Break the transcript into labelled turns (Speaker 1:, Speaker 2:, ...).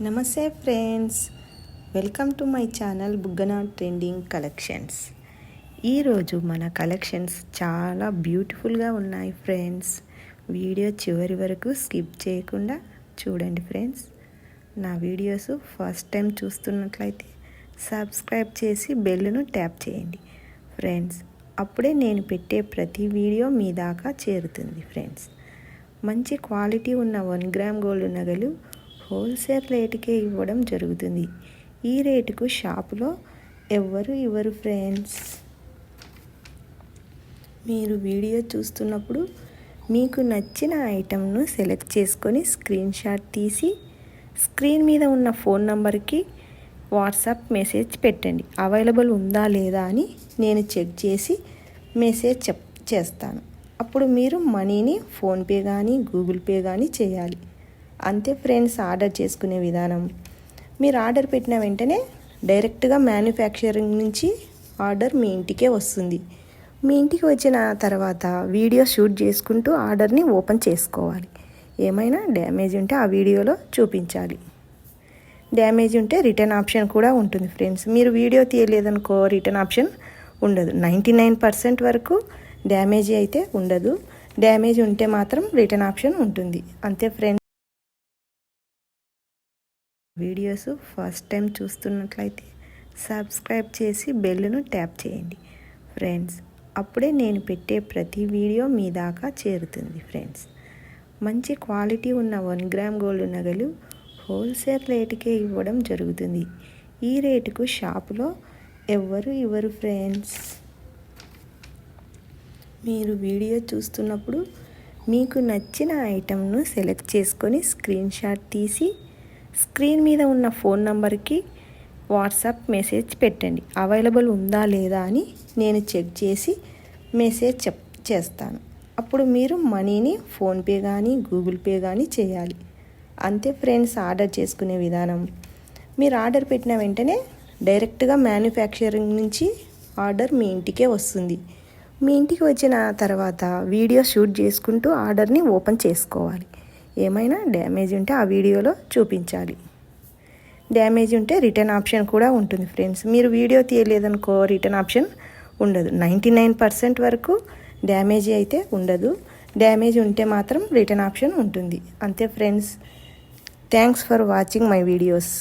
Speaker 1: నమస్తే friends, welcome to my channel Buggana trending collections. ఈరోజు మన కలెక్షన్స్ చాలా బ్యూటిఫుల్గా ఉన్నాయి ఫ్రెండ్స్. వీడియో చివరి వరకు స్కిప్ చేయకుండా చూడండి ఫ్రెండ్స్. నా వీడియోస్ ఫస్ట్ టైం చూస్తున్నట్లయితే సబ్స్క్రైబ్ చేసి బెల్లును ట్యాప్ చేయండి ఫ్రెండ్స్. అప్పుడే నేను పెట్టే ప్రతి వీడియో మీ దాకా చేరుతుంది ఫ్రెండ్స్. మంచి క్వాలిటీ ఉన్న 1 గ్రామ్ గోల్డ్ నగలు హోల్సేల్ రేటుకే ఇవ్వడం జరుగుతుంది. ఈ రేటుకు షాపులో ఎవ్వరు ఇవ్వరు ఫ్రెండ్స్. మీరు వీడియో చూస్తున్నప్పుడు మీకు నచ్చిన ఐటెంను సెలెక్ట్ చేసుకొని స్క్రీన్ షాట్ తీసి స్క్రీన్ మీద ఉన్న ఫోన్ నంబర్కి వాట్సాప్ మెసేజ్ పెట్టండి. అవైలబుల్ ఉందా లేదా అని నేను చెక్ చేసి మెసేజ్ చేస్తాను. అప్పుడు మీరు మనీని ఫోన్పే కానీ గూగుల్ పే కానీ చేయాలి. అంతే ఫ్రెండ్స్. ఆర్డర్ చేసుకునే విధానం, మీరు ఆర్డర్ పెట్టిన వెంటనే డైరెక్ట్గా మ్యానుఫ్యాక్చరింగ్ నుంచి ఆర్డర్ మీ ఇంటికే వస్తుంది. మీ ఇంటికి వచ్చిన తర్వాత వీడియో షూట్ చేసుకుంటూ ఆర్డర్ని ఓపెన్ చేసుకోవాలి. ఏమైనా డ్యామేజ్ ఉంటే ఆ వీడియోలో చూపించాలి. డ్యామేజ్ ఉంటే రిటర్న్ ఆప్షన్ కూడా ఉంటుంది ఫ్రెండ్స్. మీరు వీడియో తీయలేదనుకో రిటర్న్ ఆప్షన్ ఉండదు. 99% వరకు డ్యామేజ్ అయితే ఉండదు. డ్యామేజ్ ఉంటే మాత్రం రిటర్న్ ఆప్షన్ ఉంటుంది. అంతే ఫ్రెండ్స్. వీడియోస్ ఫస్ట్ టైం చూస్తున్నట్లయితే సబ్స్క్రైబ్ చేసి బెల్లును ట్యాప్ చేయండి ఫ్రెండ్స్. అప్పుడే నేను పెట్టే ప్రతి వీడియో మీ దాకా చేరుతుంది ఫ్రెండ్స్. మంచి క్వాలిటీ ఉన్న 1 గ్రామ్ గోల్డ్ నగలు హోల్సేల్ రేటుకే ఇవ్వడం జరుగుతుంది. ఈ రేటుకు షాపులో ఎవ్వరు ఇవ్వరు ఫ్రెండ్స్. మీరు వీడియో చూస్తున్నప్పుడు మీకు నచ్చిన ఐటెంను సెలెక్ట్ చేసుకొని స్క్రీన్ షాట్ తీసి స్క్రీన్ మీద ఉన్న ఫోన్ నంబర్కి వాట్సాప్ మెసేజ్ పెట్టండి. అవైలబుల్ ఉందా లేదా అని నేను చెక్ చేసి మెసేజ్ చేస్తాను. అప్పుడు మీరు మనీని ఫోన్పే కానీ గూగుల్ పే కానీ చేయాలి. అంతే ఫ్రెండ్స్. ఆర్డర్ చేసుకునే విధానం, మీరు ఆర్డర్ పెట్టిన వెంటనే డైరెక్ట్గా మ్యానుఫ్యాక్చరింగ్ నుంచి ఆర్డర్ మీ ఇంటికే వస్తుంది. మీ ఇంటికి వచ్చిన తర్వాత వీడియో షూట్ చేసుకుంటూ ఆర్డర్ని ఓపెన్ చేసుకోవాలి. ఏమైనా డ్యామేజ్ ఉంటే ఆ వీడియోలో చూపించాలి. డ్యామేజ్ ఉంటే రిటర్న్ ఆప్షన్ కూడా ఉంటుంది ఫ్రెండ్స్. మీరు వీడియో తీయలేదనుకో రిటర్న్ ఆప్షన్ ఉండదు. 99% వరకు డ్యామేజ్ అయితే ఉండదు. డ్యామేజ్ ఉంటే మాత్రం రిటర్న్ ఆప్షన్ ఉంటుంది. అంతే friends. Thanks for watching my videos.